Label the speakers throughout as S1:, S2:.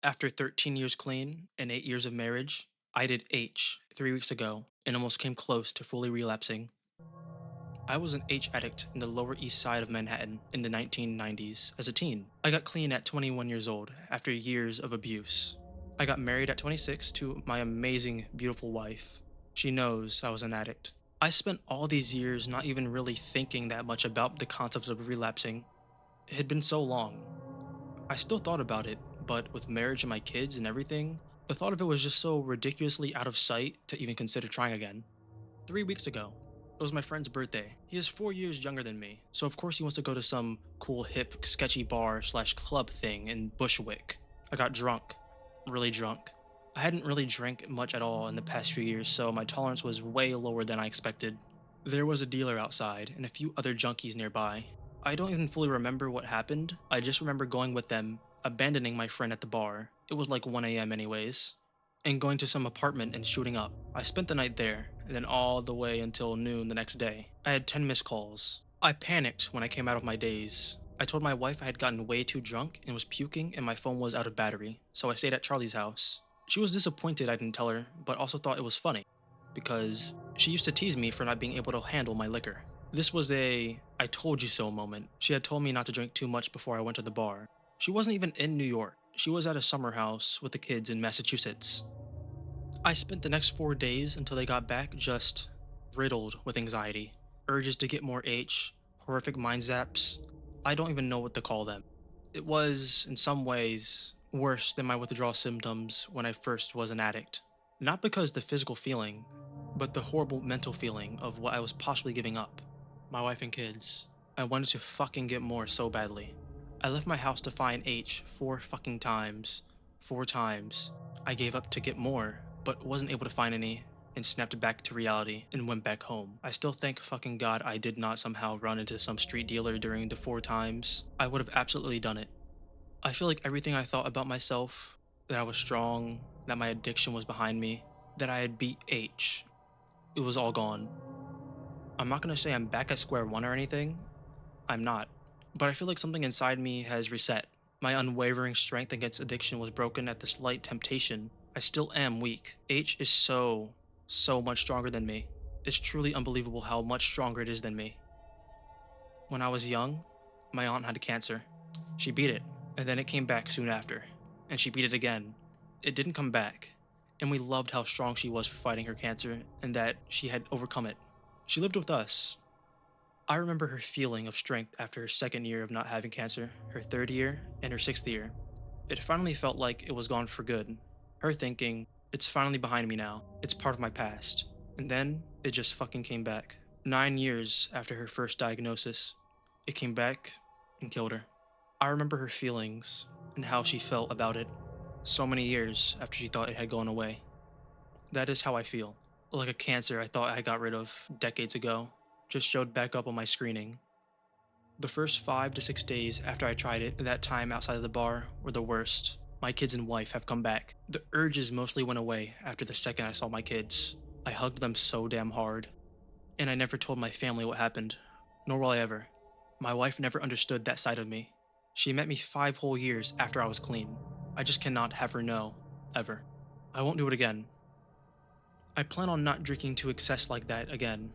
S1: After 13 years clean and 8 years of marriage, I did H 3 weeks ago and almost came close to fully relapsing. I was an H addict in the Lower East Side of Manhattan in the 1990s as a teen. I got clean at 21 years old after years of abuse. I got married at 26 to my amazing, beautiful wife. She knows I was an addict. I spent all these years not even really thinking that much about the concept of relapsing. It had been so long. I still thought about it, but with marriage and my kids and everything, the thought of it was just so ridiculously out of sight to even consider trying again. 3 weeks ago, it was my friend's birthday. He is 4 years younger than me, so of course he wants to go to some cool, hip, sketchy bar slash club thing in Bushwick. I got drunk, really drunk. I hadn't really drank much at all in the past few years, so my tolerance was way lower than I expected. There was a dealer outside and a few other junkies nearby. I don't even fully remember what happened. I just remember going with them, abandoning my friend at the bar. It was like 1 a.m. anyways, and going to some apartment and shooting up. I spent the night there, and then all the way until noon the next day. I had 10 missed calls. I panicked when I came out of my daze. I told my wife I had gotten way too drunk and was puking and my phone was out of battery, so I stayed at Charlie's house. She was disappointed I didn't tell her, but also thought it was funny, because she used to tease me for not being able to handle my liquor. This was a I told you so moment. She had told me not to drink too much before I went to the bar. She wasn't even in New York. She was at a summer house with the kids in Massachusetts. I spent the next 4 days until they got back just riddled with anxiety, urges to get more H, horrific mind zaps. I don't even know what to call them. It was, in some ways, worse than my withdrawal symptoms when I first was an addict. Not because the physical feeling, but the horrible mental feeling of what I was possibly giving up. My wife and kids. I wanted to fucking get more so badly. I left my house to find H 4 fucking times. 4 times. I gave up to get more, but wasn't able to find any, and snapped back to reality and went back home. I still thank fucking God I did not somehow run into some street dealer during the 4 times. I would have absolutely done it. I feel like everything I thought about myself, that I was strong, that my addiction was behind me, that I had beat H, it was all gone. I'm not gonna say I'm back at square one or anything. I'm not. But I feel like something inside me has reset. My unwavering strength against addiction was broken at the slight temptation. I still am weak. H is so much stronger than me. It's truly unbelievable how much stronger it is than me. When I was young, my aunt had cancer. She beat it, and then it came back soon after. And she beat it again. It didn't come back. And we loved how strong she was for fighting her cancer and that she had overcome it. She lived with us. I remember her feeling of strength after her second year of not having cancer, her third year, and her sixth year. It finally felt like it was gone for good. Her thinking, it's finally behind me now, it's part of my past. And then it just fucking came back. 9 years after her first diagnosis, it came back and killed her. I remember her feelings and how she felt about it so many years after she thought it had gone away. That is how I feel. Like a cancer I thought I got rid of decades ago just showed back up on my screening. The first 5 to 6 days after I tried it, that time outside of the bar, were the worst. My kids and wife have come back. The urges mostly went away after the second I saw my kids. I hugged them so damn hard. And I never told my family what happened, nor will I ever. My wife never understood that side of me. She met me 5 whole years after I was clean. I just cannot have her know, ever. I won't do it again. I plan on not drinking to excess like that again,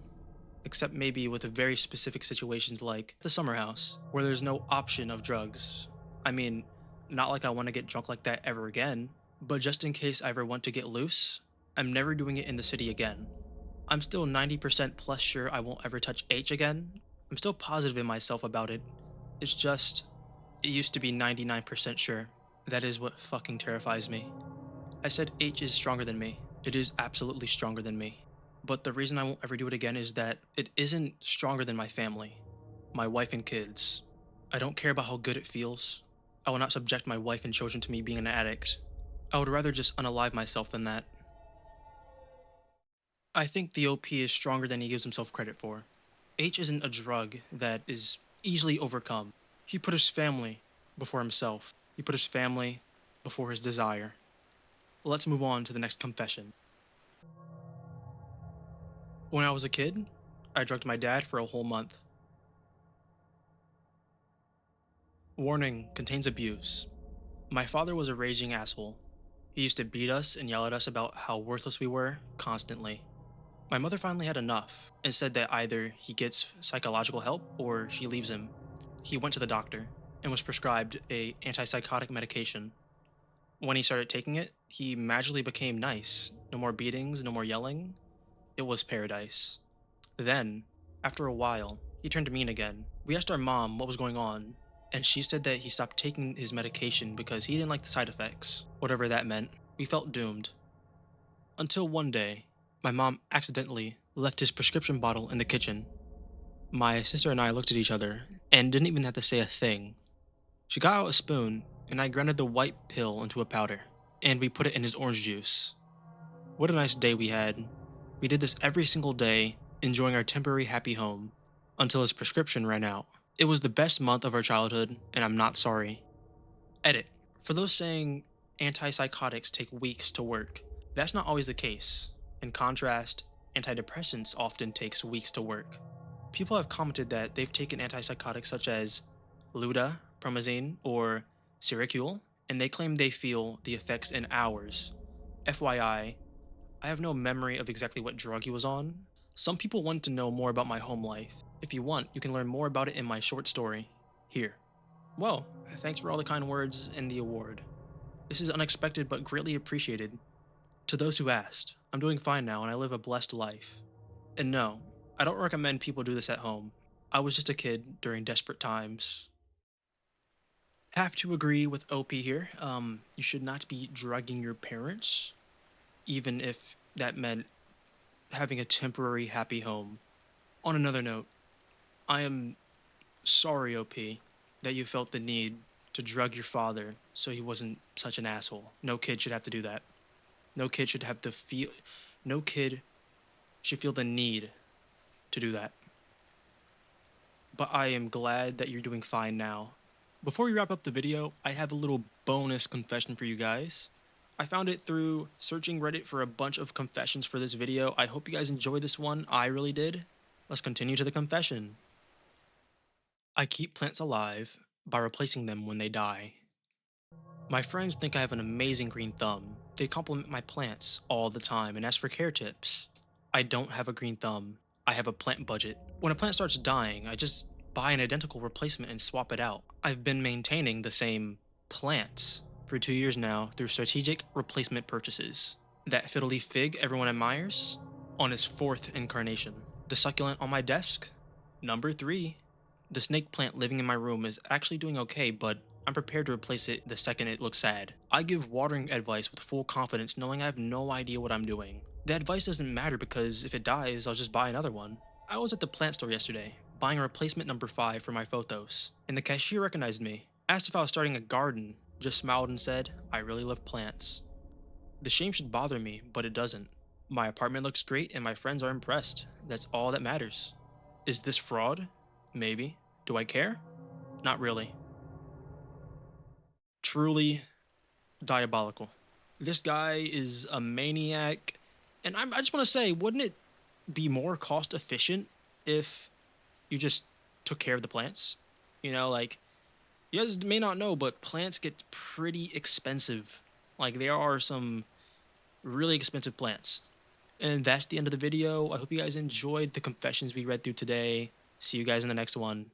S1: except maybe with very specific situations like the summer house, where there's no option of drugs. I mean, not like I want to get drunk like that ever again, but just in case I ever want to get loose, I'm never doing it in the city again. I'm still 90% plus sure I won't ever touch H again. I'm still positive in myself about it. It's just, it used to be 99% sure. That is what fucking terrifies me. I said H is stronger than me. It is absolutely stronger than me. But the reason I won't ever do it again is that it isn't stronger than my family, my wife and kids. I don't care about how good it feels. I will not subject my wife and children to me being an addict. I would rather just unalive myself than that. I think the OP is stronger than he gives himself credit for. H isn't a drug that is easily overcome. He put his family before himself. He put his family before his desire. Let's move on to the next confession. When I was a kid, I drugged my dad for a whole month. Warning contains abuse. My father was a raging asshole. He used to beat us and yell at us about how worthless we were constantly. My mother finally had enough and said that either he gets psychological help or she leaves him. He went to the doctor and was prescribed a antipsychotic medication. When he started taking it, he magically became nice. No more beatings, no more yelling. It was paradise. Then, after a while, he turned mean again. We asked our mom what was going on, and she said that he stopped taking his medication because he didn't like the side effects, whatever that meant. We felt doomed. Until one day, my mom accidentally left his prescription bottle in the kitchen. My sister and I looked at each other and didn't even have to say a thing. She got out a spoon, and I grounded the white pill into a powder, and we put it in his orange juice. What a nice day we had. We did this every single day, enjoying our temporary happy home, until his prescription ran out. It was the best month of our childhood, and I'm not sorry. Edit. For those saying antipsychotics take weeks to work, that's not always the case. In contrast, antidepressants often takes weeks to work. People have commented that they've taken antipsychotics such as Luda, Promazine, or Seroquel, and they claim they feel the effects in hours. FYI, I have no memory of exactly what drug he was on. Some people want to know more about my home life. If you want, you can learn more about it in my short story. Here. Well, thanks for all the kind words and the award. This is unexpected but greatly appreciated. To those who asked, I'm doing fine now and I live a blessed life. And no, I don't recommend people do this at home. I was just a kid during desperate times. Have to agree with OP here. You should not be drugging your parents, even if that meant having a temporary happy home. On another note, I am sorry, OP, that you felt the need to drug your father so he wasn't such an asshole. No kid should have to do that. No kid should have to feel. No kid should feel the need to do that. But I am glad that you're doing fine now. Before we wrap up the video, I have a little bonus confession for you guys. I found it through searching Reddit for a bunch of confessions for this video. I hope you guys enjoyed this one. I really did. Let's continue to the confession. I keep plants alive by replacing them when they die. My friends think I have an amazing green thumb. They compliment my plants all the time and ask for care tips. I don't have a green thumb. I have a plant budget. When a plant starts dying, I just buy an identical replacement and swap it out. I've been maintaining the same plants for 2 years now through strategic replacement purchases. That fiddly fig everyone admires, on its 4th incarnation. The succulent on my desk, number 3. The snake plant living in my room is actually doing okay, but I'm prepared to replace it the second it looks sad. I give watering advice with full confidence knowing I have no idea what I'm doing. The advice doesn't matter because if it dies, I'll just buy another one. I was at the plant store yesterday, buying a replacement number 5 for my photos, and the cashier recognized me, asked if I was starting a garden, just smiled and said, I really love plants. The shame should bother me, but it doesn't. My apartment looks great and my friends are impressed. That's all that matters. Is this fraud? Maybe. Do I care? Not really. Truly diabolical. This guy is a maniac. And I just want to say, wouldn't it be more cost efficient if you just took care of the plants? You know, like, you guys may not know, but plants get pretty expensive. Like, there are some really expensive plants. And that's the end of the video. I hope you guys enjoyed the confessions we read through today. See you guys in the next one.